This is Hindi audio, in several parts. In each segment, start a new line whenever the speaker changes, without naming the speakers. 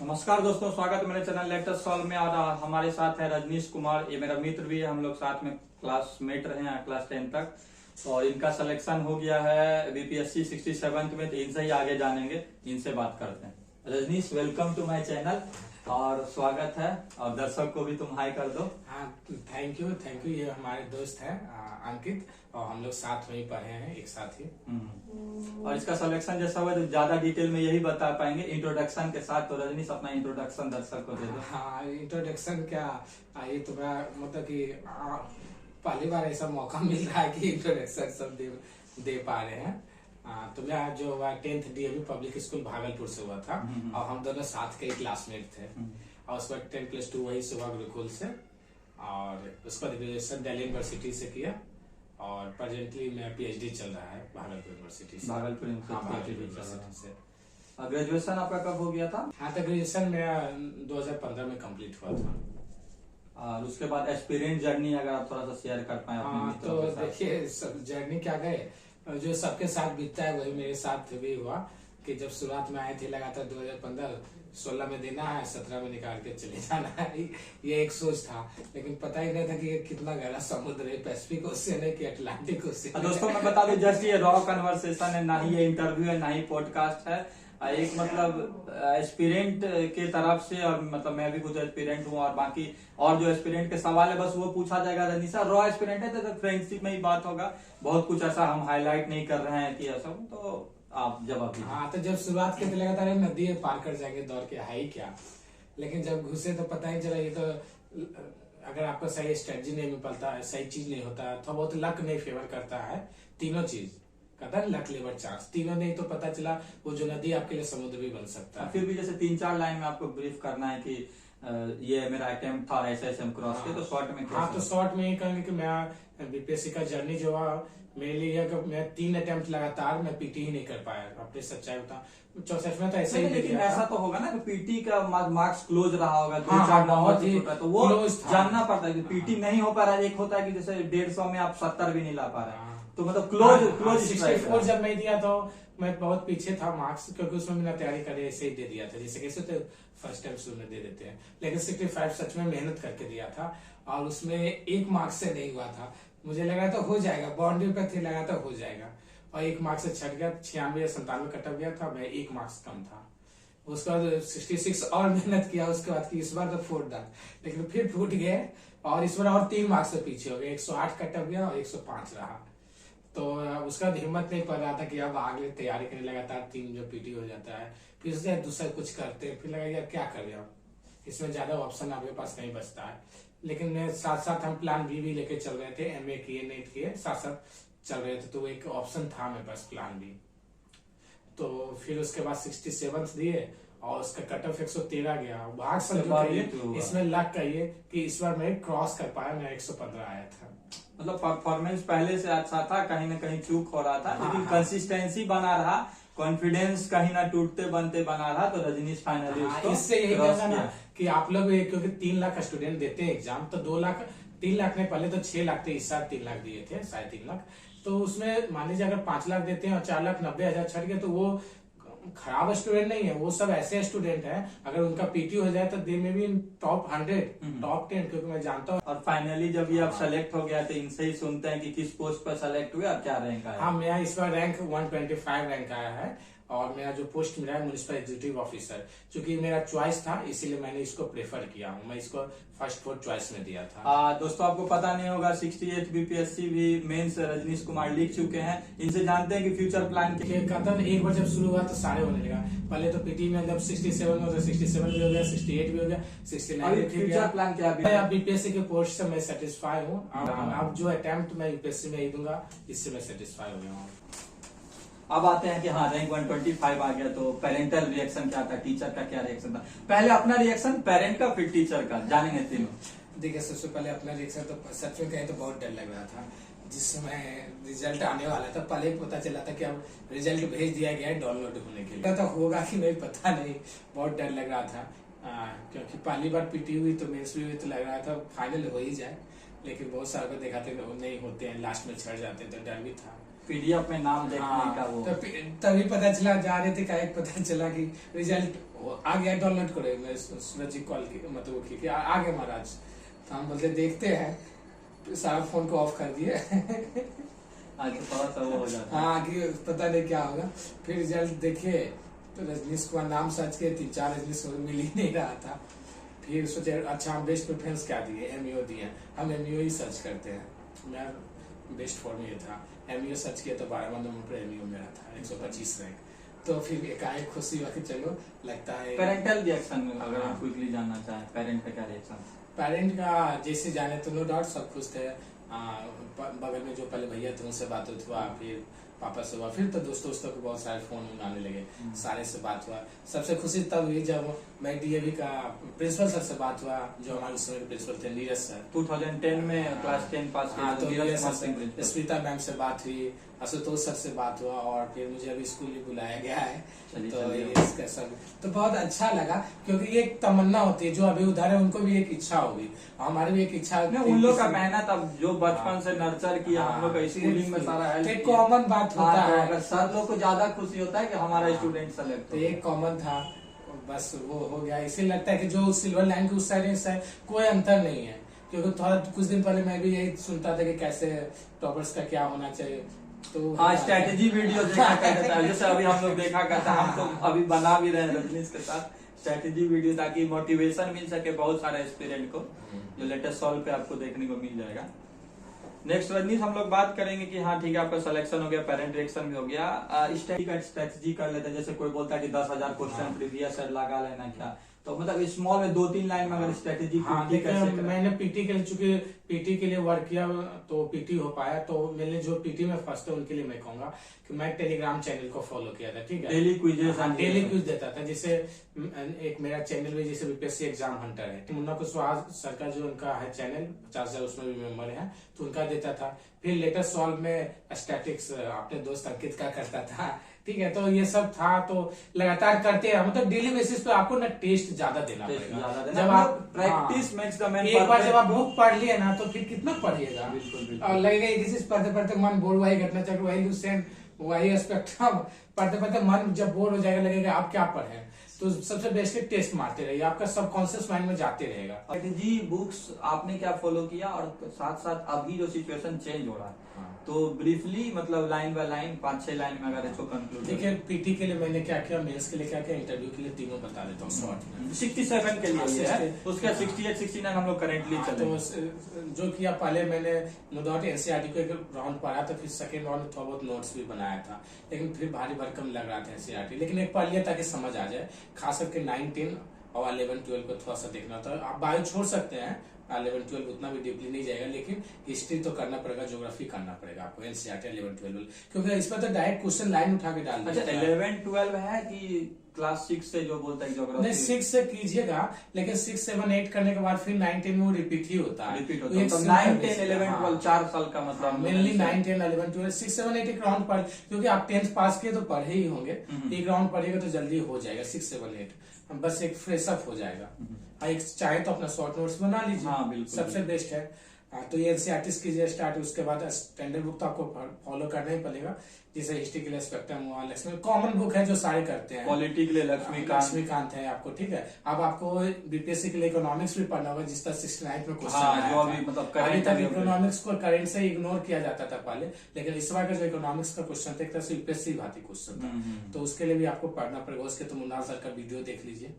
नमस्कार दोस्तों, स्वागत है मेरे चैनल लेटेस्ट सॉल्व में। और हमारे साथ है रजनीश कुमार, ये मेरा मित्र भी है। हम लोग साथ में क्लासमेट रहे हैं क्लास 10 तक। और इनका सिलेक्शन हो गया है बीपीएससी 67th में, तो इनसे ही आगे जानेंगे, इनसे बात करते हैं। Rajnish, welcome to my channel और स्वागत है। और दर्शक को भी तुम हाई कर दो।
हाँ, थैंक यू। ये हमारे दोस्त हैं अंकित, और हम लोग साथ में ही पढ़े हैं, एक साथ ही।
और इसका सिलेक्शन जैसा हुआ तो ज्यादा डिटेल में यही बता पाएंगे इंट्रोडक्शन के साथ। तो रजनीश, अपना इंट्रोडक्शन दर्शक को दे दो।
हाँ, इंट्रोडक्शन क्या, ये तो मैं मतलब कि पहली बार ऐसा मौका मिल रहा है कि इंट्रोडक्शन सब दे पा रहे हैं। तो मैं जो 10th DAV public school Bhagalpur से हुआ था, और हम दोनों साथ के क्लासमेट थे। और उसके बाद 10+2 वही सुबह गुरुकुल से, और उसके बाद ग्रेजुएशन दिल्ली यूनिवर्सिटी से किया। और प्रेजेंटली मैं पीएचडी चल रहा है भागलपुर यूनिवर्सिटी से।
भागलपुर
यूनिवर्सिटी से।
ग्रेजुएशन आपका कब हो गया था?
हाँ, तो ग्रेजुएशन मेरा 2015 में कंप्लीट हुआ था।
और उसके बाद एक्सपीरियंस जर्नी अगर आप थोड़ा सा शेयर कर पाए अपने मित्रों
तो
के साथ।
देखिए, सब जर्नी क्या गए, जो सबके साथ बीतता है वही मेरे साथ भी हुआ। कि जब शुरुआत में आए थे लगातार 2015-16 में देना है, 17 में निकाल के चले जाना है, ये एक सोच था। लेकिन पता ही नहीं था कि ये कितना गहरा समुद्र है, पैसिफिक ओशियन है कि अटलांटिक ओशियन।
दोस्तों मैं बता दूं, जस्ट ये रॉ कन्वर्सेशन है, ना ही ये इंटरव्यू है, ना ही पॉडकास्ट है। एक मतलब एस्पिरेंट के तरफ से, और मतलब मैं भी कुछ एस्पिरेंट हूँ, और बाकी और जो एस्पिरेंट के सवाल है बस वो पूछा जाएगा। रजनीशा रॉ एस्पिरेंट है तो फ्रेंडशिप में ही बात होगा, बहुत कुछ ऐसा हम हाईलाइट नहीं कर रहे हैं कि ऐसा। तो आप जवाब दीजिए।
हाँ, तो जब शुरुआत के लगा था नदी पार कर जाएंगे दौड़ के, है ही क्या। लेकिन जब घुसे तो पता ही चला, ये तो अगर आपको सही स्ट्रेटजी नहीं मिल पाता, सही चीज नहीं होता, तो बहुत लक नहीं फेवर करता है। तीनों चीज कहता है लक, लेबर, चांस, तीनों नहीं तो पता चला वो जो नदी आपके लिए समुद्र भी बन सकता है।
फिर भी जैसे 3-4 लाइन में आपको ब्रीफ करना है कि ये मेरा अटेम्प्ट था, ऐसे हम क्रॉस किए, तो शॉर्ट में
हाँ, तो शॉर्ट में ये कहेंगे कि मैं बीपीएससी का जर्नी जो है मेरे लिए, मैं 3 अटेम्प्ट लगातार मैं पीटी ही नहीं कर पाया। अपनी सच्चाई बताऊं, 64 में तो ऐसा ही।
लेकिन ऐसा तो होगा ना कि पीटी का मार्क्स क्लोज रहा होगा,
बहुत ही
तो वो जानना पड़ता है कि पीटी नहीं हो पा रहा है। एक होता है कि जैसे 150 में आप 70 भी नहीं ला पा रहे हैं, तो मतलब क्लोज
64 जब मैं दिया तो मैं बहुत पीछे था मार्क्स, क्योंकि उसमें मैंने तैयारी करे ऐसे ही दे दिया था, जैसे कैसे तो फर्स्ट टाइम शुरू में दे देते हैं। लेकिन 65 सच में मेहनत करके दिया था, और उसमें 1 मार्क्स से नहीं हुआ था। मुझे लगा तो हो जाएगा, बाउंड्री पे थे, लगा तो हो जाएगा, और 1 मार्क्स से छट गया। 96 या 97 कट गया था, मैं 1 मार्क्स कम था। उसके बाद 66 और मेहनत किया उसके बाद कि इस बार तो फोड़ डाल, लेकिन फिर फूट गए, और इस बार और 3 मार्क्स से पीछे हो गए। 108 कट गया और 105 रहा। तो उसका हिम्मत नहीं पड़ रहा था कि अब आगे तैयारी करने, लगातार 3 जो पीटी हो जाता है, फिर से दूसरा कुछ करते, फिर लगा यार क्या कर रहे हो, इसमें ज्यादा ऑप्शन आपके पास नहीं बचता है। लेकिन साथ साथ हम प्लान बी भी लेके चल रहे थे, एमए किए नेट किए, साथ साथ चल रहे थे, तो एक ऑप्शन था मेरे पास प्लान बी। तो फिर उसके बाद 67 दिए, और उसका कट ऑफ 113 गया। भाग समझो कहिए, इसमें लक कहिए कि इस बार मैं क्रॉस कर पाया, मैं 115 आया था।
मतलब परफॉर्मेंस पहले से अच्छा था, कहीं ना कहीं चूक हो रहा था, लेकिन कंसिस्टेंसी बना रहा, कॉन्फिडेंस कहीं ना टूटते बनते बना रहा, तो रजनीश फाइनली
इससे यही कहना ना कि आप लोग, क्योंकि 3 लाख स्टूडेंट देते हैं एग्जाम, तो 2 लाख 3 लाख नहीं, पहले तो 6 लाख थे, इस साल 3 लाख दिए थे, 3.5 लाख। तो उसमें मान लीजिए अगर 5 लाख देते हैं और 4,90,000 छट गए, तो वो खराब स्टूडेंट नहीं है, वो सब ऐसे स्टूडेंट हैं, अगर उनका पीटी हो जाए तो दे में भी टॉप 100, टॉप 10, क्योंकि मैं जानता हूँ।
और फाइनली जब ये आप सेलेक्ट हो गया, तो इनसे ही सुनते हैं कि किस पोस्ट पर सेलेक्ट हुए और क्या रैंक आया।
हाँ, मेरा इस बार रैंक 125 रैंक आया है, और मेरा जो पोस्ट मिला है म्युनिसिपल एग्जीक्यूटिव ऑफिसर, क्योंकि मेरा चॉइस था, इसीलिए मैंने इसको प्रेफर किया हूँ। मैं इसको फर्स्ट 4 चॉइस में दिया था।
दोस्तों आपको पता नहीं होगा, 68 बीपीएससी भी मेंस रजनीश कुमार लिख चुके हैं। इनसे जानते हैं कि फ्यूचर प्लान
एक बार जब शुरू हुआ तो सारे होने लगा। पहले तो पीटी में जब 67 में, तो 67 भी हो गया, 68 भी हो गया, 69 भी।
फ्यूचर प्लान क्या है?
अब बीपीएससी के पोस्ट से मैं सेटिस्फाई हूँ। अब जो अटेम्प्ट मैं यूपीएससी में ही दूंगा, इससे मैं सेटिस्फाई हो गया हूँ।
अब आते हैं कि हाँ रैंक 125 आ गया, तो पेरेंटल रिएक्शन क्या था, टीचर का क्या रिएक्शन था? पहले अपना रिएक्शन पेरेंट का, फिर टीचर का, जानेंगे तीनों।
देखिए, सबसे पहले अपना रिएक्शन तो सच में कहे तो बहुत डर लग रहा था। जिस समय रिजल्ट आने वाला था, पहले पता चला था कि अब रिजल्ट भेज दिया गया है डाउनलोड होने के लिए। तो होगा कि नहीं पता नहीं, बहुत डर लग रहा था। क्योंकि पहली बार पीटी हुई, तो मेंस भी हुई, तो लग रहा था फाइनल हो ही जाए। लेकिन बहुत सारे को देखा थे नहीं होते हैं, लास्ट में छड़ जाते हैं, तो डर भी था।
पीडीएफ में नाम देखने का वो।
तो तभी पता चला, जा रहे थे का एक पता चला कि रिजल्ट आ गया, डाउनलोड करो। मैं सूरज जी कॉल की मतलब वो की आ गया महाराज। तो हम बोलते देखते हैं, सारा फोन को ऑफ कर दिए।
आज तो थोड़ा सा वो हो जाता है।
हाँ कि पता नहीं क्या होगा। फिर रिजल्ट देखे तो रजनीश कुमार नाम सर्च किए, 3-4 रजनीश मिल ही नहीं रहा था। फिर सोचे अच्छा हम बेस्ट प्रेफरेंस क्या दिए, एमईओ दिए, हम एमईओ ही सर्च करते हैं। मैं बेस्ट फॉर में था, एमईओ सर्च किया तो 12वां नंबर पर एमईओ मेरा था, 125 रैंक। तो फिर एकाएक खुशी हुआ कि चलो लगता है।
पेरेंटल रिएक्शन अगर आप क्विकली जानना चाहें, पेरेंट का क्या रिएक्शन?
पेरेंट का जैसे जाने तो नो डाउट सब खुश थे। बगल में जो पहले भैया थे उनसे बात हुआ, फिर पापा से हुआ, फिर तो दोस्तों के बहुत सारे फोन आने लगे, सारे से बात हुआ। सबसे खुशी तब हुई जब मैं डीएवी का प्रिंसिपल सर से बात हुआ, जो हमारे उस समय के प्रिंसिपल थे, नीरज सर।
2010 में क्लास 10 पास किया
तो नीरज सर से,
प्रिंसिपल।
स्मिता मैम से बात हुई, आशुतोष सर से बात हुआ, और फिर मुझे अभी स्कूल भी बुलाया गया है। तो ये इसका सब तो बहुत अच्छा लगा, क्योंकि ये एक तमन्ना होती है, जो अभी उधर है उनको भी एक इच्छा होगी, हमारी भी एक इच्छा होगी।
उन लोग का मेहनत अब जो बचपन से नर्चर किया, हम लोग का स्कूलिंग में सारा हेल्प
एक कॉमन बात होता है।
अगर सर लोग को ज्यादा खुशी होता है कि हमारा स्टूडेंट सेलेक्ट
तो एक कॉमन था, बस वो हो गया। इसीलिए लगता है कि जो सिल्वर लाइन के उस साइड इस साइड कोई अंतर नहीं है, क्योंकि थोड़ा कुछ दिन पहले मैं भी यही सुनता था कि कैसे टॉपर्स का क्या होना चाहिए। तो
हाँ, स्ट्रेटेजी वीडियो देखा करता है, जैसे अभी हम लोग देखा करता है, हम तो अभी बना भी रहे हैं रजनीश के साथ स्ट्रेटेजी वीडियो, ताकि मोटिवेशन मिल सके बहुत सारे एस्पिरेंट को, जो लेटेस्ट सॉल्व पे आपको देखने को मिल जाएगा। नेक्स्ट रजनीश हम लोग बात करेंगे कि हाँ ठीक है, आपका सिलेक्शन हो गया, पेरेंट रिएक्शन भी हो गया, स्ट्रेटेजी कर लेते हैं। जैसे कोई बोलता है कि 10,000 क्वेश्चन प्रीवियस लगा लेना, क्या तो मतलब स्मॉल में 2-3 लाइन में अगर स्ट्रेटेजी
मैंने पीटी के लिए, चूंकि पीटी के लिए वर्क किया तो पीटी हो पाया, तो मैंने जो पीटी में फर्स्ट है उनके लिए मैं कहूंगा कि मैं टेलीग्राम चैनल को फॉलो किया था। ठीक है,
डेली क्विजेस,
डेली क्विज देता था। जैसे एक मेरा चैनल में जैसे बीपीएससी एग्जाम हंटर है, मुन्ना कुशवाहा सर का जो उनका है चैनल 50,000 उसमें भी मेंबर है, तो उनका देता था। फिर लेटेस्ट सॉल्व में स्टैटिक्स अपने दोस्त अंकित का करता था। ठीक है, तो ये सब था, तो लगातार करते हैं, मतलब डेली बेसिस पे आपको ना टेस्ट ज्यादा देना पड़ेगा। जब आप
प्रैक्टिस मेक्स द मैन,
एक बार जब आप बुक पढ़ लिए ना तो फिर कितना पढ़िएगा।
बिल्कुल।
और लगेगा एक चीज पढ़ते पढ़ते मन बोर, वही घटना चक्र, वही लूसेंट, वही स्पेक्ट्रम, पढ़ते पढ़ते मन जब बोर हो जाएगा, लगेगा आप क्या पढ़े। तो सबसे बेस्ट है टेस्ट मारते रहिए, आपका सबकॉन्शियस माइंड में जाते रहेगा।
स्ट्रेटेजी बुक्स आपने क्या फॉलो किया, और साथ साथ अभी जो सिचुएशन चेंज हो रहा है, तो ब्रीफली मतलब लाइन बाय लाइन 5-6 लाइन में अगर इसको कंक्लूड।
देखिए, पीटी के लिए मैंने क्या किया, मेंस के लिए क्या किया, इंटरव्यू के लिए तीनों बता देता हूँ शॉर्ट में।
67 के लिए ये है, उसका 68-69 हम लोग करेंटली चल।
तो जो किया, पहले मैंने नो डाउट एनसीईआरटी को एक राउंड पढ़ा था, फिर सेकंड राउंड में थोड़ा बहुत नोट्स भी बनाया था, लेकिन फिर भारी भरकम लग रहा था एनसीईआरटी, लेकिन एक पढ़ लिया ताकि समझ आ जाए। खास करके 9, 10 और 11, 12 को थोड़ा सा देखना था। आप बायो छोड़ सकते हैं, 11, 12 उतना भी डीपली नहीं जाएगा, लेकिन हिस्ट्री तो करना पड़ेगा, ज्योग्राफी करना पड़ेगा आपको, एनसीईआरटी 11, 12, क्योंकि इसमें तो डायरेक्ट क्वेश्चन लाइन उठा के डाल दिया।
अच्छा, 11, 12 है कि क्लास 6 से जो बोलता है ज्योग्राफी?
नहीं, 6 से कीजिएगा, लेकिन 6, 7, 8 करने के बाद फिर 9, 10 में वो रिपीट ही होता है।
रिपीट होता है, तो 9, 10, 11, 12 4 साल का मतलब
मेनली 9, 10, 11, 12, 6, 7, 8 एक राउंड पढ़, क्योंकि आप 10th पास किए तो पढ़े ही होंगे, एक राउंड पढ़ेगा तो जल्दी हो जाएगा। 6, 7, 8 बस एक फ्रेश अप हो जाएगा। एक चाहे तो अपना शॉर्ट नोट्स बना लीजिए।
हाँ, बिल्कुल,
सबसे बेस्ट है। तो ये एनसीईआरटी कीजिए स्टार्ट, उसके बाद स्टैंडर्ड बुक तो आपको फॉलो करना ही पड़ेगा, जैसे हिस्ट्री के लिए स्पेक्ट्रम हुआ, लक्ष्मी कॉमन बुक है जो सारे करते हैं।
पॉलिटी के लिए
लक्ष्मीकांत है आपको। ठीक है, अब आपको बीपीएससी के लिए इकोनॉमिक्स भी पढ़ना होगा, जिसका 69 में क्वेश्चन आया था। अभी तक इकोनॉमिक्स को करेंट से इग्नोर किया जाता था पहले, लेकिन इस बार का जो इकोनॉमिक्स का क्वेश्चन था, एक तरह से यूपीएससी भांति क्वेश्चन था, तो उसके लिए भी आपको पढ़ना पड़ेगा। उसके तो मुन्ना सर का वीडियो देख लीजिए।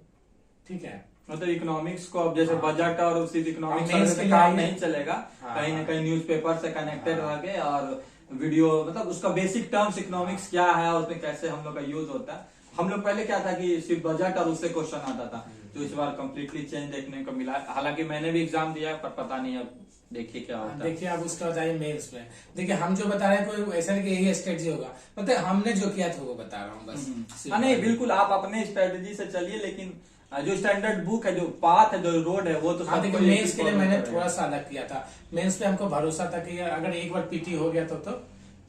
ठीक है,
मतलब इकोनॉमिक्स को अब जैसे बजट और सिर्फ इकोनॉमिक्स से काम नहीं चलेगा, कहीं ना कहीं न्यूज़पेपर से कनेक्टेड रह गए, और वीडियो मतलब उसका बेसिक टर्म्स इकोनॉमिक्स क्या है, उसमें कैसे हम लोग का यूज होता है। हम लोग पहले क्या था कि सिर्फ बजट और उससे क्वेश्चन आता था, तो इस बार कम्प्लीटली चेंज देखने को मिला। हालांकि मैंने भी एग्जाम दिया है, पर पता नहीं अब देखिए क्या होता है।
देखिए, आप उसका बताइए मेंस में। देखिए, हम जो बता रहे हैं कोई ऐसा नहीं कि यही स्ट्रेटजी होगा, मतलब हमने जो किया था वो बता रहा हूँ बस।
नहीं, बिल्कुल आप अपने स्ट्रेटेजी से चलिए, लेकिन जो स्टैंडर्ड बुक है, जो पाथ है, जो रोड है, वो तो
देखिए, मेंस के लिए मैंने थोड़ा सा अलग किया था। मेंस पे हमको भरोसा था कि अगर एक बार पीटी हो गया तो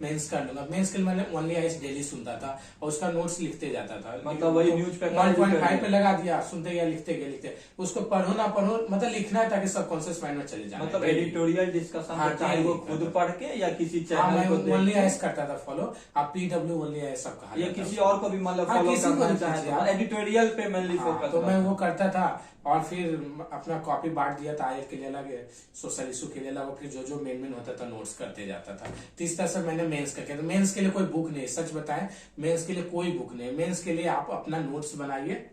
मेंस कर लूंगा। मेंस के लिए मैंने ओनली आईएएस डेली सुनता था और उसका नोट्स लिखते जाता था।
मतलब वही न्यूज़पेपर
1.5 पे लगा दिया, सुनते गया लिखते गया लिखते, उसको पढ़ो ना पढ़ो मतलब लिखना है ताकि सबकॉन्शियस माइंड में चले जाए।
मतलब एडिटोरियल डिस्कशन,
हाँ,
चाहे वो
daily
खुद पढ़ के या किसी
हाँ,
चैनल को
मैं ओनली
देख
आईएएस करता था फॉलो। आप पीडब्ल्यू ओनली आईएएस सब कहा
या
जाता है
किसी
उसको।
और को भी मतलब
हाँ,
फॉलो
किसी को
करना
भी
चाहे
कीजिए
तो
आप।
एडिटोरियल पे मेनली
हाँ,
फोकस
तो मैं वो करता था और फिर अपना कॉपी बांट दिया था, आईएएस के लिए अलग, सोशल इशू के लिए अलग, और फिर जो जो मेन होता था नोट्स करते जाता था। तो इस तरह से मैंने मेंस का किया। तो मेंस के लिए कोई बुक नहीं, सच बताएं मेंस के लिए कोई बुक नहीं। मेंस के लिए आप अपना नोट्स बनाइए।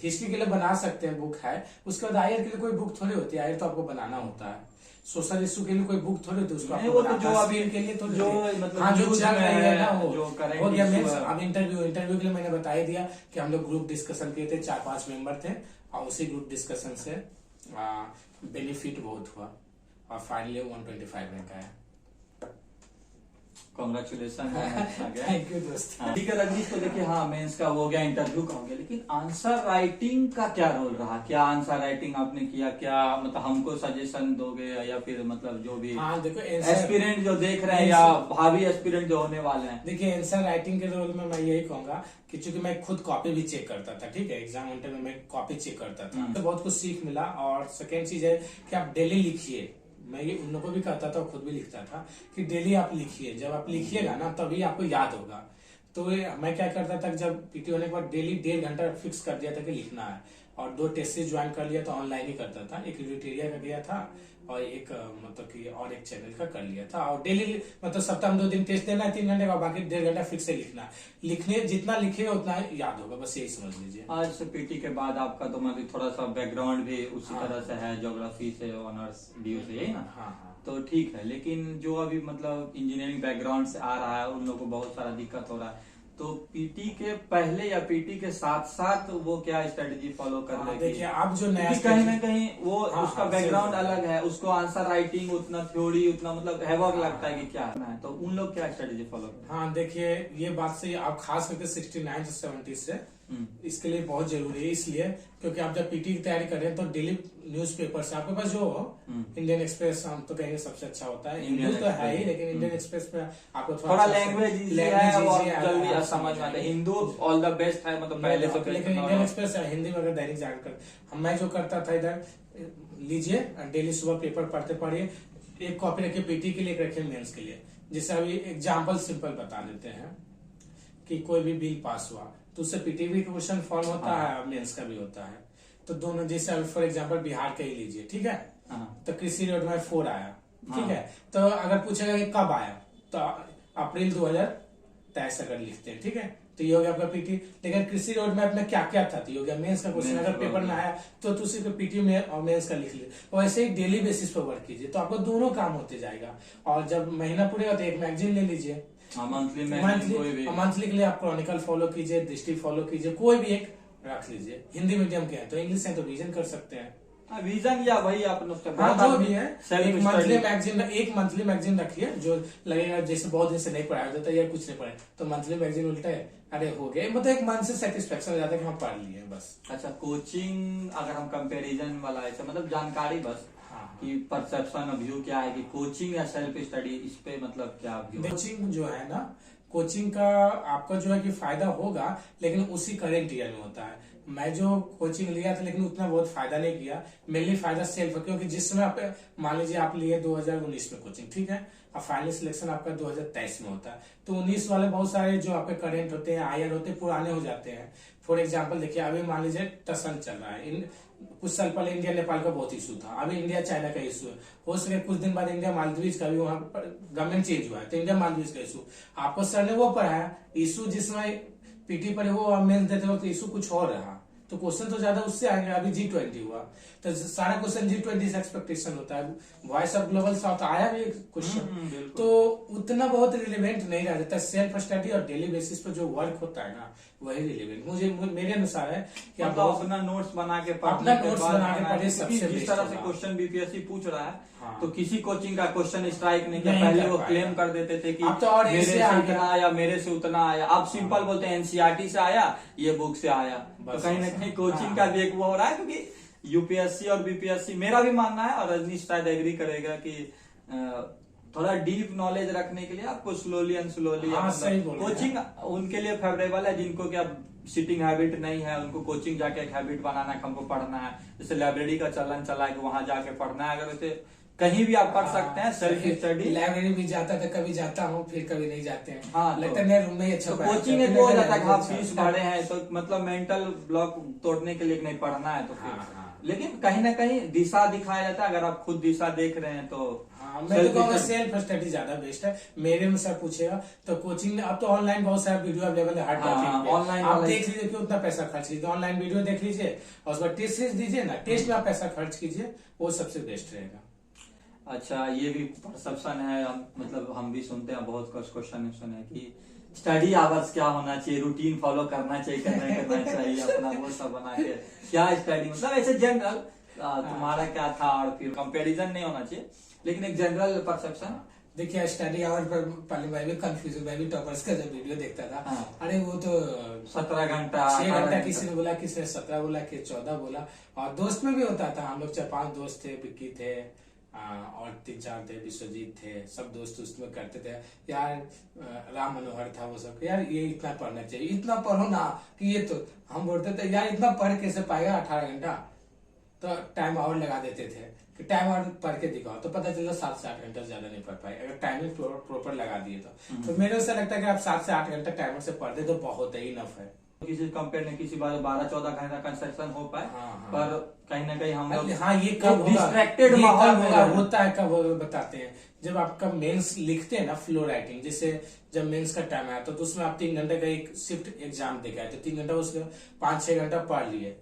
हिस्ट्री के लिए बना सकते हैं, बुक है। उसके बाद आईआर के लिए कोई बुक थोड़ी होती है, आईआर तो आपको बनाना होता है। सोशल इशू के लिए कोई बुक थोड़ी होती है, उसको
नहीं,
आपको
वो तो
बनाना
जो
है।
अभी
स्किल के लिए तो
जो मतलब
हाँ, जो
न्यूज़
चल
में
रही है ना
है,
वो
जो current
हो गया।
issue
मेंस
है।
अब इंटरव्यू के लिए मैंने बता ही दिया कि हम लोग ग्रुप डिस्कशन किए थे, 4-5 मेंबर थे और उसी ग्रुप डिस्कशन से बेनिफिट बहुत हुआ और फाइनली 125 रैंक आया।
कांग्रेचुलेशन।
थैंक यू दोस्त।
ठीक है रजनीश, तो देखिए हाँ मेंस का हो गया, इंटरव्यू का हो गया, लेकिन आंसर राइटिंग का क्या रोल रहा? क्या आंसर राइटिंग आपने किया? क्या मतलब हमको सजेशन दोगे या फिर मतलब जो भी
हाँ देखो,
एस्पिरेंट जो देख रहे हैं या भावी एस्पिरेंट जो होने वाले हैं?
देखिए आंसर राइटिंग के रोल में मैं यही कहूंगा कि चूंकि मैं खुद कॉपी भी चेक करता था, ठीक है, एग्जाम इंटर में मैं कॉपी चेक करता था, तो बहुत कुछ सीख मिला। और सेकेंड चीज है कि आप डेली लिखिए। मैं ये उन लोगों को भी कहता था और खुद भी लिखता था कि डेली आप लिखिए। जब आप लिखिएगा ना तभी आपको याद होगा। तो मैं क्या करता था, जब पीटी होने के बाद डेली 1.5 घंटा फिक्स कर दिया था कि लिखना है, और 2 टेस्ट से ज्वाइन कर लिया तो ऑनलाइन ही करता था। एक रिटेरिया का गया था और एक मतलब कि और एक चैनल का कर लिया था। और डेली मतलब सप्ताह में 2 दिन टेस्ट देना है 3 घंटे का, बाकी 1.5 घंटा फिक्स से लिखना है। लिखने जितना लिखेगा उतना याद होगा, बस यही समझ लीजिए।
आज से पीटी के बाद आपका तो मतलब थोड़ा सा बैकग्राउंड भी उसी तरह से है, ज्योग्राफी से ऑनर्स ड्यू से, यही ना?
हाँ।
तो ठीक है, लेकिन जो अभी मतलब इंजीनियरिंग बैकग्राउंड से आ रहा है उन लोगों को बहुत सारा दिक्कत हो रहा है। तो पीटी के पहले या पीटी के साथ साथ वो क्या स्ट्रेटेजी फॉलो कर रहे हैं?
देखिए आप जो नया
कहीं ना कहीं वो उसका
हाँ,
बैकग्राउंड अलग है, उसको आंसर राइटिंग उतना थ्योरी उतना मतलब हैवक लगता है कि क्या है, तो उन लोग क्या स्ट्रेटेजी फॉलो कर रहे हैं?
हाँ देखिए, ये बात सही। आप खास करके 69 से 70 से इसके लिए बहुत जरूरी है, इसलिए क्योंकि आप जब पीटी की तैयारी कर रहे हैं तो डेली न्यूज़पेपर से आपके पास जो इंडियन एक्सप्रेस, हम तो कहेंगे सबसे अच्छा होता है। हिंदू तो है ही, लेकिन इंडियन एक्सप्रेस में आपको
थोड़ा लैंग्वेज इजी है और जल्दी
आप
समझ में आता है। हिंदू ऑल द बेस्ट है, मतलब पहले से
लेकिन इंडियन एक्सप्रेस है हिंदी में। अगर दैनिक जागरण कर, मैं जो करता था इधर लीजिए, डेली सुबह पेपर पढ़ते पढ़िए, एक कॉपी रखिए पीटी के लिए, रखिए मेंस के लिए। जैसे अभी एग्जाम्पल सिंपल बता देते हैं कि कोई भी बिल पास हुआ तो उससे पीटी भी क्वेश्चन फॉर्म होता है और मेंस का भी होता है। तो दोनों, जैसे फॉर एग्जांपल बिहार का ही लीजिए, ठीक है, तो कृषि रोड में 4 आया, ठीक है, तो अगर पूछेगा कि कब आया तो अप्रैल 2023 अगर लिखते हैं, ठीक है, तो ये हो गया आपका पीटी। लेकिन कृषि रोड मैप में क्या क्या था तो ये हो गया मेंस का क्वेश्चन। अगर पेपर में आया तो उसी को पीटी में और मेंस का लिख लीजिए। वैसे ही डेली बेसिस पर वर्क कीजिए तो आपको दोनों काम होते जाएगा। और जब महीना पूरेगा तो एक मैगजीन ले लीजिए, मंथली के लिए आप क्रॉनिकल फॉलो कीजिए, दृष्टि फॉलो कीजिए, कोई भी एक रख लीजिए। हिंदी मीडियम के हैं तो इंग्लिश है तो विजन कर सकते हैं,
विजन या वही आप
जो भी है। एक मंथली मैगजीन रखिए जो लगेगा जैसे बहुत दिन से नहीं पढ़ाया जाता या कुछ नहीं पढ़े तो मंथली मैगजीन उल्टा है, अरे हो गए, मतलब एक मन से सेटिस्फेक्शन हो जाता है कि हम पढ़ लिए बस।
अच्छा, कोचिंग अगर हम कंपैरिजन वाला ऐसा मतलब जानकारी बस कि परसेप्शन ऑफ व्यू क्या है कि कोचिंग या सेल्फ स्टडी, इस पे मतलब क्या व्यू?
कोचिंग जो है ना, कोचिंग का आपका जो है कि फायदा होगा लेकिन उसी करेंट ईयर में होता है। मैं जो कोचिंग लिया था लेकिन उतना बहुत फायदा नहीं किया, मेनली फायदा सेल्फ, क्योंकि जिस समय आप मान लीजिए आप लिए 2019 में कोचिंग, ठीक है, अब फाइनल सिलेक्शन आपका 2023 में होता है, तो 19 वाले बहुत सारे जो आपके करेंट होते हैं, आईआर होते हैं, पुराने हो जाते हैं। फॉर एग्जाम्पल देखिए, अभी मान लीजिए टसन चल रहा है, कुछ साल पहले इंडिया नेपाल का बहुत इशू था, अभी इंडिया चाइना का इशू है, हो सके कुछ दिन बाद इंडिया मालदीव का भी, वहां पर गवर्नमेंट चेंज हुआ है तो इंडिया मालदीव का इशू आपको सर ने वो पढ़ाया, इशू जिसमें पीटी पर वो मेंस देते वक्त इशू कुछ और रहा, तो क्वेश्चन तो ज्यादा उससे आएंगे। अभी G20 हुआ तो सारा क्वेश्चन G20 से एक्सपेक्टेशन होता है, वॉइस ऑफ ग्लोबल साउथ आया भी क्वेश्चन, तो उतना बहुत रिलेवेंट नहीं रह जाता। सेल्फ स्टडी और डेली बेसिस पर जो वर्क होता है ना वही रिलेवेंट मुझे मेरे अनुसार है कि आप
अपना नोट्स बना के
पढ़े।
जिस तरह से क्वेश्चन बीपीएससी पूछ रहा है तो किसी कोचिंग का क्वेश्चन स्ट्राइक नहीं किया, पहले वो क्लेम कर देते थे कि मेरे से इतना आया, मेरे से उतना आया। अब सिंपल बोलते हैं एनसीईआरटी से आया, ये बुक से आया, तो कहीं ना कहीं कोचिंग का भी एक वो हो रहा है, क्योंकि यूपीएससी और बीपीएससी, मेरा भी मानना है और रजनीश शायद एग्री करेगा कि थोड़ा डीप नॉलेज रखने के लिए आपको स्लोली एंड स्लोली
हाँ, सही बोल रहे हैं।
कोचिंग उनके लिए फेवरेबल है जिनको क्या सिटिंग हैबिट नहीं है, उनको कोचिंग जाके एक हैबिट बनाना है, हमको पढ़ना है। जैसे लाइब्रेरी का चलन चला है कि वहां जाके पढ़ना है, अगर वैसे कहीं भी आप पढ़ सकते हैं सेल्फ स्टडी।
लाइब्रेरी भी जाता था, कभी जाता हूँ फिर कभी नहीं जाते हैं।
हाँ,
लगता है रूम में ही अच्छा
तो
पढ़ाते
कोचिंग
हैं,
एक वो हो
फिर
जाता है कि आप
अच्छा।
फीस भरे हैं तो मतलब मेंटल ब्लॉक तोड़ने के लिए नहीं पढ़ना है तो फिर
हाँ, हाँ।
लेकिन कहीं ना कहीं दिशा दिखाया जाता है। अगर आप खुद दिशा देख रहे हैं तो
हाँ, मैं तो कहूँगा सेल्फ स्टडी ज्यादा बेस्ट है। मेरे में सब पूछेगा तो कोचिंग अब तो ऑनलाइन बहुत सारा वीडियो अवेलेबल है हर टॉपिक पे।
ऑनलाइन
आप देख लीजिए कि उतना पैसा खर्च कीजिए, ऑनलाइन वीडियो देख लीजिए और उस पर टेस्ट सीरीज दीजिए ना, टेस्ट में आप पैसा खर्च कीजिए, वो सबसे बेस्ट रहेगा।
अच्छा, ये भी परसेप्शन है, मतलब हम भी सुनते हैं बहुत क्वेश्चन सुने कि स्टडी आवर्स क्या होना चाहिए, रूटीन फॉलो करना चाहिए करना चाहिए अपना वो सब बना के क्या स्टडी, मतलब ऐसे जनरल तुम्हारा क्या था और फिर कंपैरिजन नहीं होना चाहिए लेकिन एक जनरल परसेप्शन।
देखिए स्टडी आवर पर पहले मैं भी कंफ्यूज, मैं भी टॉपर्स का जब वीडियो देखता था।
हाँ।
अरे वो तो
17 घंटा
6 घंटा किसी ने बोला, किसी ने 17 बोला, कि 14 बोला। और दोस्त में भी होता था, हम लोग 4-5 दोस्त थे, विक्की थे और 3-4 थे, विश्वजीत थे, सब दोस्त उसमें करते थे यार। राम मनोहर था, वो सब यार ये इतना पढ़ना चाहिए, इतना पढ़ो ना कि ये तो हम बोलते थे यार इतना पढ़ कैसे पाएगा 18 घंटा। तो टाइम आवर लगा देते थे कि टाइम आवर पढ़ के दिखाओ, तो पता चला 7 से 8 घंटा ज्यादा नहीं पढ़ पाए अगर टाइमिंग प्रॉपर लगा दिए तो मेरे से लगता है कि आप 7 से 8 घंटा टाइमर से पढ़ दे तो बहुत ही इनफ है।
किसी कंपेयर में किसी बार 12-14 घंटा कंस्ट्रक्शन हो पाए।
हाँ।
पर कहीं ना कहीं हम लोग
हाँ, ये कब होगा,
डिस्ट्रैक्टेड
ये
माहौल
कब
में
होगा,
रहते हैं।
होता है कब होगा बताते हैं। जब आपका मेंस लिखते हैं ना फ्लो राइटिंग, जैसे जब मेंस का टाइम आया तो उसमें आप 3 घंटे का एक शिफ्ट एग्जाम देके आए तो 3 घंटा उसके 5-6 घंटा पढ़ लिए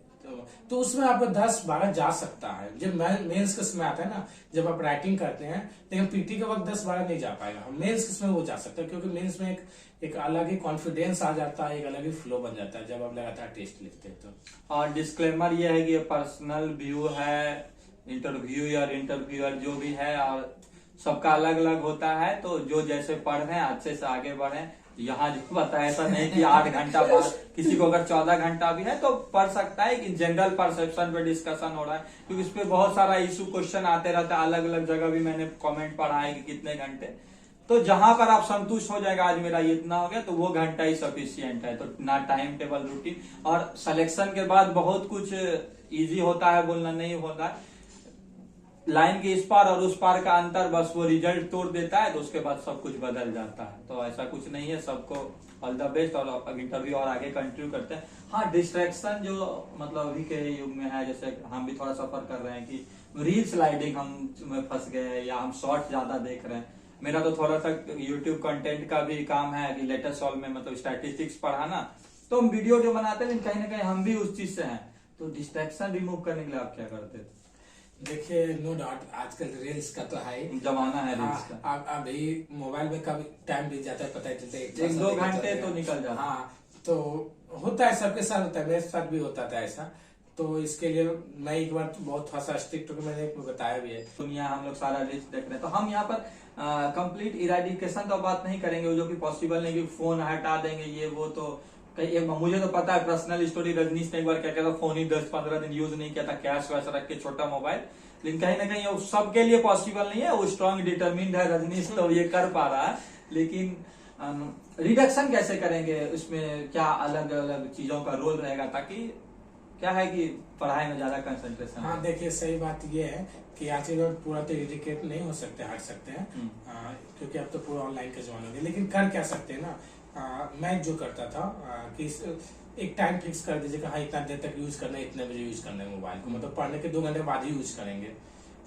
तो उसमें आपको 10-12 जा सकता है। जब मेंस के समय आता है ना, जब आप राइटिंग करते हैं, लेकिन पीटी के वक्त 10-12 नहीं जा पाएगा, मेंस के समय वो जा सकता है क्योंकि मेंस में एक अलग ही कॉन्फिडेंस आ जाता है, एक अलग ही फ्लो बन जाता है जब आप लगातार टेस्ट लिखते हैं तो।
और डिस्क्लेमर ये है कि ये पर्सनल व्यू है, इंटरव्यूअर जो भी है और सबका अलग अलग होता है, तो जो जैसे पढ़ रहे हैं अच्छे से आगे बढ़े। यहाँ जो बताया ऐसा नहीं कि 8 घंटा पढ़, किसी को अगर 14 घंटा भी है तो पढ़ सकता है कि जनरल परसेप्शन पे डिस्कशन हो रहा है क्योंकि इस पे बहुत सारा इशू क्वेश्चन आते रहता है। अलग अलग जगह भी मैंने कमेंट पढ़ा है कि कितने घंटे, तो जहां पर आप संतुष्ट हो जाएगा आज मेरा ये इतना हो गया तो वो घंटा ही सफिशियंट है। तो ना टाइम टेबल रूटीन और सिलेक्शन के बाद बहुत कुछ इजी होता है, बोलना नहीं होता है। लाइन के इस पार और उस पार का अंतर बस वो रिजल्ट तोड़ देता है, तो उसके बाद सब कुछ बदल जाता है। तो ऐसा कुछ नहीं है, सबको ऑल द बेस्ट और अब इंटरव्यू और आगे कंटिन्यू करते हैं। हाँ, डिस्ट्रैक्शन जो मतलब अभी के युग में है, जैसे हम भी थोड़ा सफर कर रहे हैं कि रील स्लाइडिंग हम फंस गए या हम शॉर्ट ज्यादा देख रहे हैं। मेरा तो थोड़ा सा यूट्यूब कंटेंट का भी काम है कि लेटेस्ट सॉल्व में मतलब स्टैटिस्टिक्स पढ़ाना, तो हम वीडियो जो बनाते हैं लेकिन कहीं ना कहीं हम भी उस चीज से हैं। तो डिस्ट्रैक्शन रिमूव करने के लिए आप क्या करते थे?
देखिए नो डाउट आजकल रील्स का तो है
जमाना है रील्स का।
अब अभी मोबाइल में कभी टाइम बीत जाता है पता ही चलता है,
1-2 घंटे तो निकल जाता है।
हाँ, तो होता है, सबके साथ होता है, मेरे साथ भी होता था ऐसा। तो इसके लिए मैं एक बार बहुत थोड़ा स्ट्रिक्ट होकर मैंने बताया भी है।
दुनिया हम लोग सारा रील्स देख रहे हैं, तो हम यहाँ पर कंप्लीट इराडिकेशन तो बात नहीं करेंगे, जो कि पॉसिबल नहीं कि फोन हटा देंगे ये वो। तो मुझे तो पता है पर्सनल स्टोरी, रजनीश ने एक बार क्या किया था, फोन ही 10-15 दिन यूज नहीं किया था, कैश वैसा रख के छोटा मोबाइल। लेकिन कहीं ना कहीं सबके लिए पॉसिबल नहीं है, वो स्ट्रॉन्ग डिटरमिन्ड है रजनीश, तो ये कर पा रहा है। लेकिन रिडक्शन कैसे करेंगे, उसमें क्या अलग अलग चीजों का रोल रहेगा ताकि क्या है कि पढ़ाई में ज्यादा कंसंट्रेशन।
हाँ, देखिए सही बात ये है कि आज के दौर पूरा तो एजुकेट नहीं हो सकते, हट सकते हैं क्योंकि अब तो पूरा ऑनलाइन का जमाना है। लेकिन कर क्या सकते हैं ना, मैं जो करता था कि एक टाइम फिक्स कर दीजिए कि हाँ इतना देर तक यूज करना है, इतने बजे यूज करना है मोबाइल को, मतलब पढ़ने के 2 घंटे बाद ही यूज करेंगे।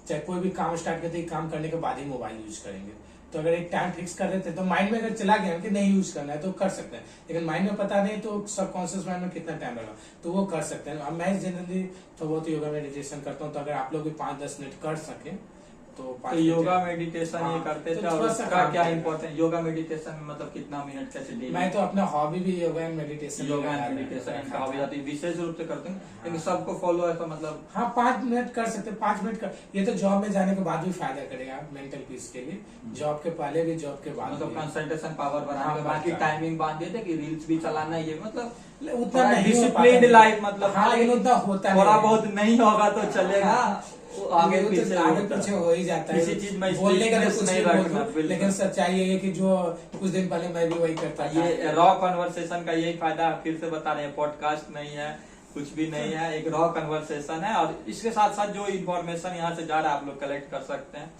चाहे कोई भी काम स्टार्ट करते ही काम करने के बाद ही मोबाइल यूज करेंगे। तो अगर एक टाइम फिक्स कर देते तो माइंड में अगर चला गया कि नहीं यूज करना है तो कर सकते हैं, लेकिन माइंड में पता नहीं तो सबकॉन्शियस माइंड में कितना टाइम लगा तो वो कर सकते हैं। अब मैं जनरली तो बहुत योगा मेडिटेशन करता हूँ, तो अगर आप लोग भी 5-10 मिनट कर सके तो
योगा मेडिटेशन ये करते थे, और उसका क्या इम्पोर्टेंट, योगा मेडिटेशन में मतलब कितना मिनट का चाहिए?
मैं तो अपना हॉबी भी योगा एंड मेडिटेशन
का हॉबी जाती है, विशेष रूप से करते हैं लेकिन सबको फॉलो है तो मतलब
हाँ 5 मिनट कर सकते हैं, 5 मिनट का। ये तो जॉब में जाने के बाद भी फायदा करेगा मेंटल पीस के लिए, जॉब के पहले भी जॉब के बाद
मतलब कंसंट्रेशन पावर बढ़ाने के बाद की टाइमिंग बांध देते कि रील्स भी चलाना है, ये मतलब
उतना नहीं हो
डिसिप्लिन्ड
पाता।
लाइफ मतलब
हाँ, लेकिन उतना होता नहीं
थोड़ा
है।
बहुत नहीं होगा तो चलेगा, वो आगे
वो तो
पीछे
आगे
होता है।
पीछे हो ही जाता है।
किसी चीज में
बोलने का तो
strictness
कुछ
नहीं
भी बोल
रखना,
दो,
बिल्कुल।
लेकिन सच्चाई ये है कि जो कुछ दिन पहले मैं भी वही करता था।
ये रॉ कन्वर्सेशन का यही फायदा है, फिर से बता रहे हैं, पॉडकास्ट नहीं है, कुछ भी नहीं है, एक रॉ कन्वर्सेशन है। और इसके साथ साथ जो इन्फॉर्मेशन यहाँ से जा रहा है आप लोग कलेक्ट कर सकते हैं।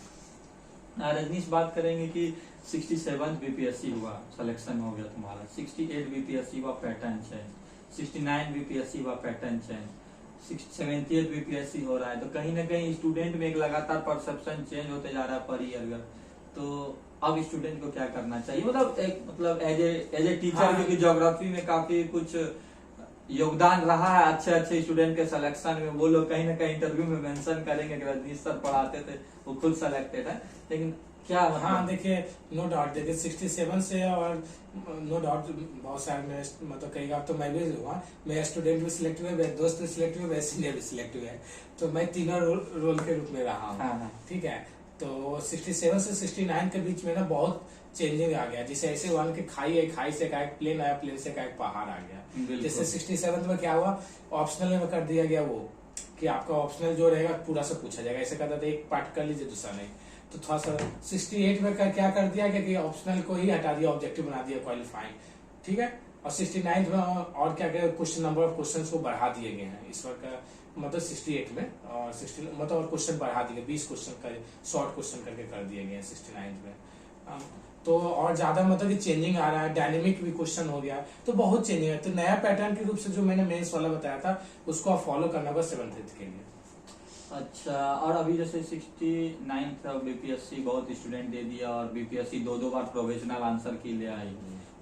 रजनीश बात करेंगे कि 67 बीपीएससी हुआ, सिलेक्शन हो गया तुम्हारा, 68 बीपीएससी हुआ, पैटर्न चेंज, 69 बीपीएससी हुआ, पैटर्न चेंज, 78 बीपीएससी हो रहा है। तो कहीं ना कहीं स्टूडेंट में एक लगातार परसेप्शन चेंज होते जा रहा है पर ईयर। तो अब स्टूडेंट को क्या करना चाहिए, मतलब एक मतलब एज ए टीचर,
हाँ।
क्योंकि ज्योग्राफी में काफी कुछ योगदान रहा है अच्छे अच्छे स्टूडेंट के सिलेक्शन में। वो लोग कहीं ना कहीं इंटरव्यू में मेंशन करेंगे कि रजनीश सर पढ़ाते थे, वो खुद सेलेक्टेड है। लेकिन क्या
हाँ देखिए, नो डाउट, देखिए 67 से, और नो डाउट बहुत सारे मेरे मतलब कई बार तो मैं भी हुआ, मेरा स्टूडेंट भी सिलेक्ट हुए, मेरे दोस्त भी सिलेक्ट हुए, मेरे सीनियर भी सिलेक्ट हुए, तो मैं तीनों रोल के रूप में रहा हूँ।
हाँ।
ठीक है, तो 67 से 69 के बीच में ना बहुत चेंजिंग आ गया। जैसे ऐसे वन के खाई है, खाई से का एक प्लेन आया, प्लेन से का एक पहाड़ आ गया। जैसे 67 में क्या हुआ, ऑप्शनल में कर दिया गया वो कि आपका ऑप्शनल जो रहेगा पूरा से पूछा जाएगा। ऐसे कहता था एक पार्ट कर लीजिए दूसरा नहीं। तो थोड़ा सा 68 में क्या कर दिया कि ऑप्शनल को ही हटा दिया, ऑब्जेक्टिव बना दिया क्वालिफाइंग। ठीक है, और 69 में और क्या क्या क्वेश्चन, नंबर ऑफ क्वेश्चन को बढ़ा दिए गए हैं इस बार का, मतलब 68 में, और 60 मतलब और क्वेश्चन बढ़ा दिए, 20 क्वेश्चन का शॉर्ट क्वेश्चन करके कर दिए गए हैं 69 में। तो और ज्यादा मतलब कि चेंजिंग आ रहा है, डायनेमिक भी क्वेश्चन हो गया, तो बहुत चेंजिंग है। तो नया पैटर्न के रूप से जो मैंने मेंस वाला बताया था उसको आप फॉलो करना होगा 7th के लिए।
अच्छा, और अभी जैसे 69 बीपीएससी बहुत स्टूडेंट दे दिया, और बीपीएससी दो बार प्रोविजनल आंसर की ले आई,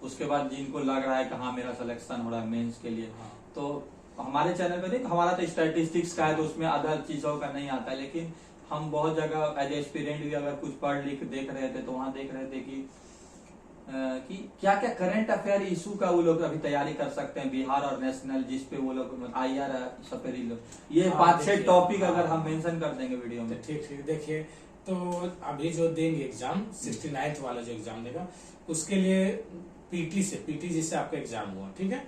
उसके बाद जिनको लग रहा है कि हाँ मेरा सिलेक्शन हो रहा है मेंस के लिए, तो हमारे चैनल पे देख, हमारा तो स्टैटिस्टिक्स का है तो उसमें अदर चीजों का नहीं आता है, लेकिन हम बहुत जगह एज एस्पिरेंट भी अगर कुछ पढ़ लिख देख रहे थे तो वहां देख रहे थे कि क्या क्या करंट अफेयर इशू का वो लोग अभी तैयारी कर सकते हैं, बिहार और नेशनल, जिस पे वो लोग IR सपेरी लोग, ये 5-6 टॉपिक अगर हम मेंशन कर देंगे वीडियो में।
ठीक ठीक, देखिए तो अभी जो देंगे एग्जाम 69th वाला जो एग्जाम देगा उसके लिए पीटी जिससे आपका एग्जाम हुआ, ठीक है,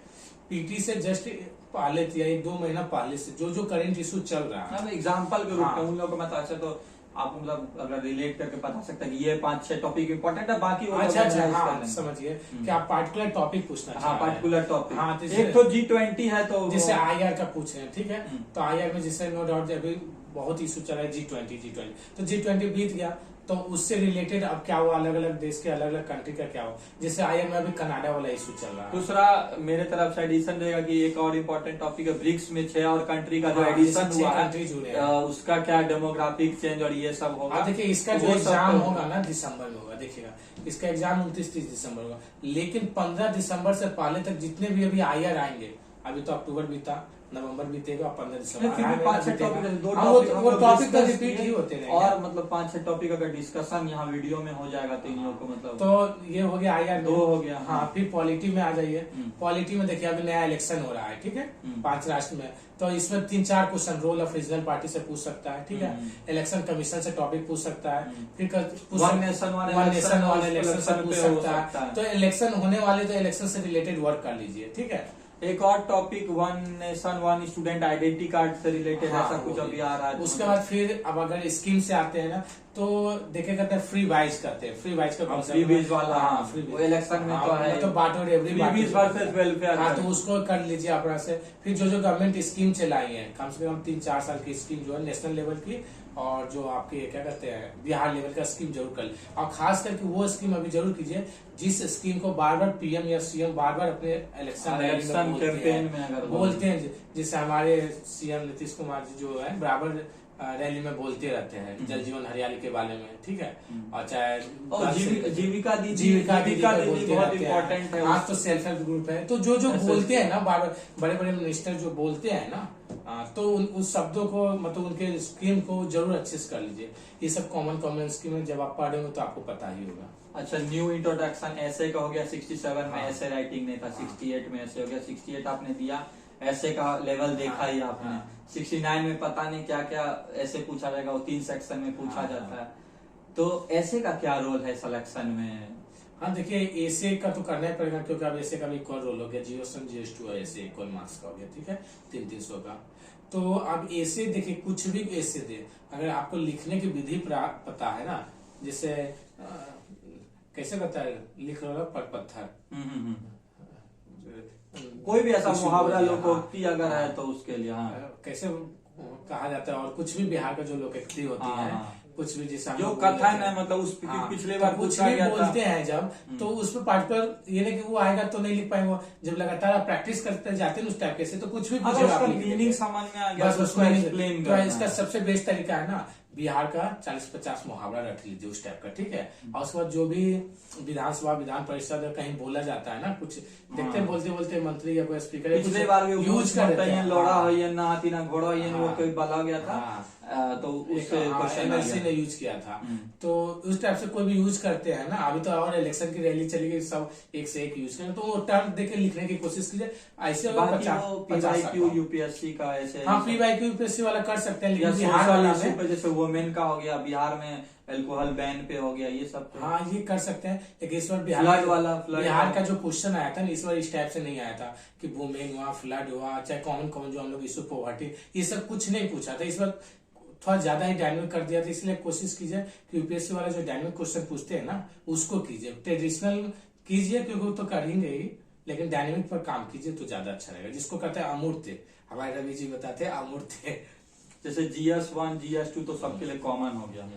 पीटी से जस्ट पहले या 2 महीना पहले से जो जो करंट इशू चल रहा है,
एग्जाम्पल के रूप में उन लोगों को मतलब अच्छा, तो आप मतलब अगर रिलेट करके बता सकते हैं कि ये 5-6 टॉपिक इंपॉर्टेंट है, बाकी
अच्छा हाँ समझिए कि आप पार्टिकुलर टॉपिक पूछना चाहिए।
हाँ, पार्टिकुलर टॉपिक।
हाँ,
एक तो G20 है, तो
जैसे IR का पूछ रहे हैं, ठीक है, तो IR में जैसे नो डाउट अभी बहुत इशू चल रहा है G20, तो G20 बीत गया, तो उससे रिलेटेड अब क्या हुआ, अलग अलग देश के अलग अलग कंट्री का क्या हुआ, जैसे IR में अभी कनाडा वाला इशू चल रहा है।
दूसरा मेरे तरफ से एडिशन रहेगा कि एक और इम्पोर्टेंट टॉपिक है, ब्रिक्स में 6 और कंट्री का जो एडिशन हुआ है, उसका क्या डेमोग्राफिक चेंज और ये सब होगा।
देखिए इसका जो एग्जाम होगा ना दिसंबर में होगा, देखिएगा इसका एग्जाम 29-30 दिसंबर होगा, लेकिन 15 दिसंबर से पहले तक जितने भी अभी IR आएंगे, अभी तो अक्टूबर बीता, नवंबर बीतेगा, 15 दिसंबर वो टॉपिक तो रिपीट ही होते हैं,
और मतलब 5-6 टॉपिक अगर डिस्कशन यहाँ वीडियो में हो जाएगा तो इन लोग को मतलब,
तो ये हो गया IR
2 हो गया।
हाँ, फिर पॉलिटी में आ जाइए। पॉलिटी में देखिए अभी नया इलेक्शन हो रहा है, ठीक है, 5 राष्ट्र में, तो इसमें 3-4 question role of regional party से पूछ सकता है, ठीक है, इलेक्शन कमीशन से टॉपिक पूछ सकता है, फिर
वन नेशन
वाले इलेक्शन से पूछ सकता है। तो इलेक्शन होने वाले तो इलेक्शन से रिलेटेड वर्क कर लीजिए, ठीक है।
एक और topic one nation one student identity card से रिलेटेड ऐसा कुछ अभी आ रहा है।
उसके बाद फिर अब अगर स्कीम से आते हैं ना, तो देखे करते हैं फ्री वाइज करते हैं, फ्री वाइज का
फ्री बीज वाला, वो इलेक्शन में तो है,
तो बांटो एवरी
बीज वर्सेस वेलफेयर,
हाँ, तो उसको कर लीजिए अपना से। फिर जो जो गवर्नमेंट स्कीम चलाई है, कम से कम 3-4 साल की स्कीम जो है नेशनल लेवल की, और जो आपके क्या कहते हैं बिहार लेवल का स्कीम जरूर कर, और खास करके वो स्कीम अभी जरूर कीजिए जिस स्कीम को बार बार PM या CM बार बार अपने इलेक्शन कैंपेन में बोलते हैं। जिससे हमारे CM नीतीश कुमार जी जो है बराबर रैली में बोलते रहते हैं जल जीवन हरियाली के बारे में, ठीक है, और चाहे
जीविका दीदी
बहुत इम्पोर्टेंट है, आज तो सेल्फ हेल्प ग्रुप है, तो जो जो बोलते हैं ना बार बार बड़े बड़े मिनिस्टर जो बोलते हैं ना, तो उस शब्दों को मतलब उनके स्कीम को जरूर अच्छे से कर लीजिए। ये सब कॉमन स्कीम है, जब आप पढ़ेंगे तो आपको पता ही होगा।
अच्छा, न्यू इंट्रोडक्शन ऐसे का हो गया, 67 में ऐसे राइटिंग नहीं था, 68 में ऐसे हो गया, 68 आपने दिया, ऐसे का लेवल देखा ही आपने, 69 में पता नहीं क्या क्या ऐसे पूछा जाएगा, वो 3 सेक्शन में पूछा जाता है, तो ऐसे का क्या रोल है सिलेक्शन में?
हाँ देखिए, एसे का तो करना ही पड़ेगा क्योंकि अब एसे का भी एक और रोल हो गया, जीएसएम जीएस2 और एसे एक और मार्क्स का हो गया, ठीक है, 300 का। तो अब एसे देखिए, कुछ भी एसे दे, अगर आपको लिखने की विधि पता है ना, जैसे कैसे पता है, लिख रहा पर पत्थर,
कोई भी ऐसा मुहावरा
हाँ,
लोकोक्ति अगर है तो उसके लिए
कैसे कहा जाता है, और कुछ भी बिहार का जो लोकोक्ति होती है, कुछ भी जैसा
जो कथन है, मतलब उस पिछले बार
कुछ भी बोलते हैं जब, तो उसमें पार्टिकुलर ये नहीं कि वो आएगा तो नहीं लिख पाएंगे, जब लगातार आप प्रैक्टिस करते जाते हैं उस टाइप के से, तो कुछ भी
मीनिंग समझ में आ गया,
बस उसको
एक्सप्लेन
तो इसका सबसे बेस्ट तरीका है ना, बिहार का 40-50 मुहावरा रख लीजिए उस टाइप का, ठीक है। और उसके बाद जो भी विधानसभा विधान परिषद कहीं बोला जाता है ना, कुछ देखते बोलते बोलते मंत्री या कोई स्पीकर
पिछले बार
यूज करते हैं,
लौड़ा हो या ना हाथी ना घोड़ा, ये वो कोई बला गया था, तो उससे
एमएलसी ने यूज किया था, तो उस टाइप से कोई भी यूज करते हैं ना। अभी तो और इलेक्शन की रैली चलेगी, सब एक से एक यूज करें, तो वो टर्म देके लिखने की कोशिश कीजिए। ऐसे 50
यूपीएससी का ऐसे,
हाँ पीवाईक्यू यूपीएससी वाला कर सकते हैं, लेकिन
बिहार वाला में जैसे वुमेन का हो गया, बिहार में अल्कोहल बैन पे हो गया, ये सब
हाँ ये कर सकते हैं। लेकिन इस बार बिहार का जो क्वेश्चन आया था ना, इस बार इस टाइप से नहीं आया था कि वुमेन हुआ, फ्लड हुआ, चाहे कॉमन कॉमन जो हम लोग इशू पॉवर्टी, ये सब कुछ नहीं पूछा था। इस बार थोड़ा ज्यादा ही डायनेमिक कर दिया था, इसलिए कोशिश कीजिए कि यूपीएससी वाला जो डायनेमिक क्वेश्चन पूछते हैं ना, उसको कीजिए, ट्रेडिशनल कीजिए क्योंकि वो तो करेंगे ही, लेकिन डायनेमिक पर काम कीजिए तो ज्यादा अच्छा रहेगा। जिसको कहते हैं अमूर्त, हमारे रवि जी बताते हैं अमूर्त।
जैसे GS1 GS2 तो सबके लिए कॉमन हो गया।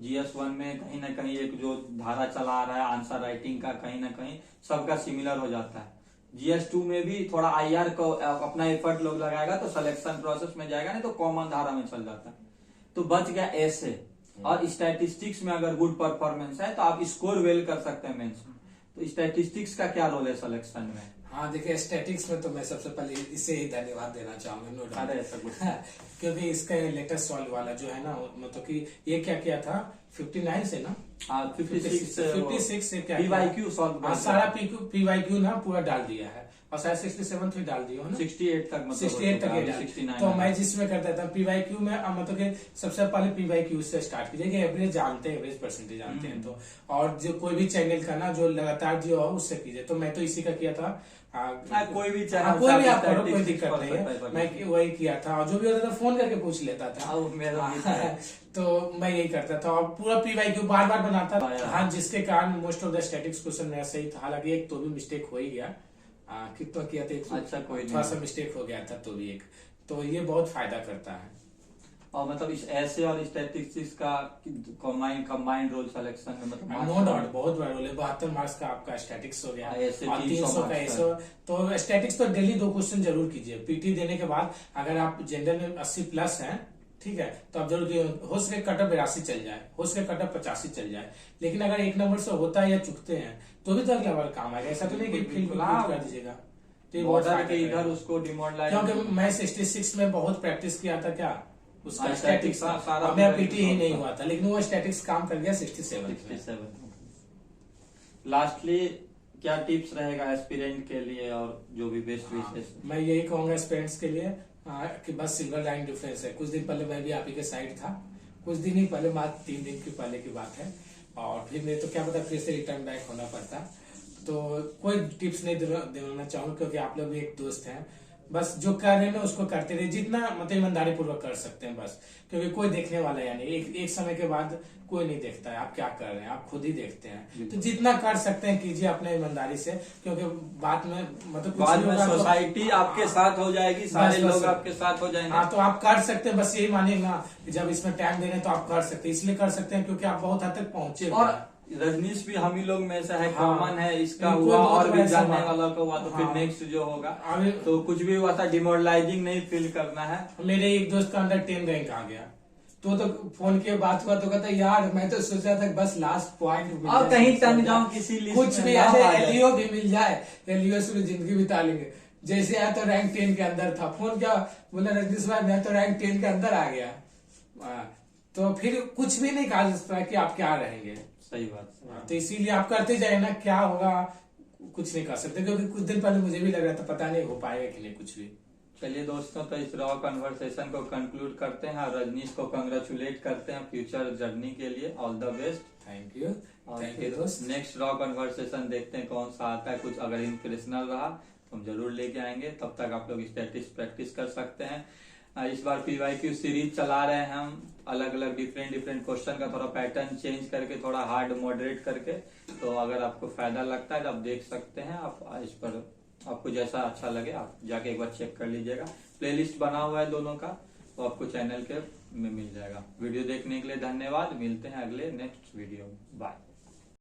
GS1 में कहीं ना कहीं एक जो धारा चला आ रहा है आंसर राइटिंग का, कहीं ना कहीं सबका सिमिलर हो जाता है। GS2 में भी थोड़ा IR को अपना एफर्ट लोग लगाएगा तो सिलेक्शन प्रोसेस में जाएगा, नहीं तो कॉमन धारा में चल जाता है। तो बच गया ऐसे, और स्टैटिस्टिक्स में अगर गुड परफॉर्मेंस है तो आप स्कोर वेल कर सकते हैं मेंस में। तो स्टैटिस्टिक्स का क्या रोल है सिलेक्शन में?
हाँ देखिए, स्टैटिक्स में तो मैं सबसे पहले इसे ही धन्यवाद देना चाहूंगा, नो डाउट।
ऐसा कुछ
क्योंकि इसका लेटेस्ट सॉल्व वाला जो है ना, मतलब कि ये क्या किया था 59 से ना, 56 से क्या
PYQ सॉल्व,
सारा PYQ ना पूरा डाल दिया है, और शायद 67 भी डाल दिया,
68 तक, मतलब
68 तक ये डाल। तो मैं जिसमें करता था PYQ में, मतलब कि सबसे पहले PYQ से स्टार्ट कीजिए, एवरेज जानते हैं, एवरेज परसेंटेज जानते हैं तो, और जो कोई भी चैनल का ना जो लगातार जो हो उससे कीजिए। तो मैं तो इसी का किया था,
कोई भी चैनल,
कोई भी आप करो, कोई दिक्कत नहीं है, मैं वही किया था। और जो भी होता था फोन करके पूछ लेता था, तो मैं यही करता था, और पूरा PYQ बार बार बनाता था। हाँ, जिसके कारण most of the statics question मेरा सही था, हालांकि एक तो भी मिस्टेक हो ही गया, कितना किया था,
अच्छा कोई
थोड़ा सा मिस्टेक हो गया था, तो भी एक, तो ये बहुत फायदा करता है।
और मतलब इस ऐसे और स्टैटिस्टिक्स का कंबाइंड रोल सिलेक्शन में, मतलब
नो डाउट बहुत बड़ा रोल है। 72 मार्क्स का आपका स्टैटिक्स हो गया,
ऐसे
और 300 का ऐसे। तो स्टैटिक्स तो डेली 2 क्वेश्चन जरूर कीजिए। पीटी देने के बाद अगर आप जनरल में 80+ हैं, ठीक है, तो आप जरूर, हो सके कटअप 82 चल जाए, हो सके कटअप 85 चल जाए, लेकिन अगर 1 नंबर से होता है या चुकते हैं तो भी तो अगला बार काम आएगा। ऐसा तो नहीं कि फिर कर दीजिएगा, तो ये बहुत
इधर उसको डिमोरलाइज,
क्योंकि मैं 66 में बहुत प्रैक्टिस किया था, क्या उसका स्टैटिक्स सारा, मेरा पीटी ही नहीं हुआ था, लेकिन वो स्टैटिक्स काम कर गया 67।
लास्टली क्या टिप्स रहेगा एस्पिरेंट के लिए, और जो भी बेस्ट विशेष?
मैं यही कहूंगा एस्पिरेंट्स के लिए कि बस सिल्वर लाइन डिफरेंस है। कुछ दिन पहले मैं भी आप ही के साइड था, कुछ दिन ही पहले, मात्र 3 दिन की पहले की बात है, और फिर मैं तो क्या पता फिर से रिटर्न बैक होना पड़ता। तो कोई टिप्स नहीं देना चाहूंगा, क्योंकि आप लोग भी एक दोस्त हैं, बस जो कर रहे हैं ना उसको करते रहे, जितना मतलब ईमानदारी पूर्वक कर सकते हैं बस, क्योंकि कोई देखने वाला या नहीं, एक समय के बाद कोई नहीं देखता है आप क्या कर रहे हैं, आप खुद ही देखते हैं। तो जितना कर सकते हैं कीजिए अपने ईमानदारी से, क्योंकि बाद में मतलब
बाद में सोसाइटी आपके साथ हो जाएगी, सारे लोग आपके साथ हो जाएंगे।
हाँ, तो आप कर सकते हैं, बस यही मानिए ना, जब इसमें टाइम दे रहे हैं तो आप कर सकते हैं, इसलिए कर सकते हैं क्योंकि आप बहुत हद तक पहुंचे।
और रजनीश भी हम ही लोग में से है, कॉमन है, इसका हुआ और भी जानने वाला का हुआ, तो फिर नेक्स्ट जो होगा, तो कुछ भी हुआ था डिमोरलाइजिंग नहीं फील करना है।
मेरे एक दोस्त का अंदर 10 रैंक आ गया, तो फोन के बात हुआ तो कहता यार मैं तो सोचा था बस लास्ट पॉइंट,
और कहीं टंग जाऊं किसी लिस्ट
कुछ भी ऐसे, एलईओ भी मिल जाए, एलईओ से जिंदगी बिता लेंगे। जैसे आया तो रैंक 10 के अंदर था, फोन क्या बोला, रजनीश भाई मैं तो रैंक 10 के अंदर आ गया। तो फिर कुछ भी नहीं कहा जा सकता कि आप क्या रहेंगे।
सही बात।
तो इसीलिए आप करते जाए ना, क्या होगा कुछ नहीं कर सकते, क्योंकि कुछ दिन पहले मुझे भी लग रहा था पता नहीं हो पाएगा कि नहीं कुछ भी।
चलिए दोस्तों, तो इस रॉ कन्वर्सेशन को कंक्लूड करते हैं और रजनीश को कंग्रेचुलेट करते हैं फ्यूचर जर्नी के लिए। All the best.
Thank you दोस्त।
नेक्स्ट रॉ कन्वर्सेशन देखते हैं कौन सा आता है। कुछ अगर इंप्रेशनल रहा तो हम जरूर लेके आएंगे। तब तक आप लोग स्टैटिस्टिक्स प्रैक्टिस कर सकते हैं। इस बार PYQ सीरीज चला रहे हैं हम, अलग अलग डिफरेंट क्वेश्चन का थोड़ा पैटर्न चेंज करके, थोड़ा हार्ड मॉडरेट करके। तो अगर आपको फायदा लगता है तो आप देख सकते हैं। आप इस पर आपको जैसा अच्छा लगे आप जाके एक बार चेक कर लीजिएगा। प्लेलिस्ट बना हुआ है दोनों का, तो आपको चैनल के में मिल जाएगा। वीडियो देखने के लिए धन्यवाद। मिलते हैं अगले नेक्स्ट वीडियो में। बाय।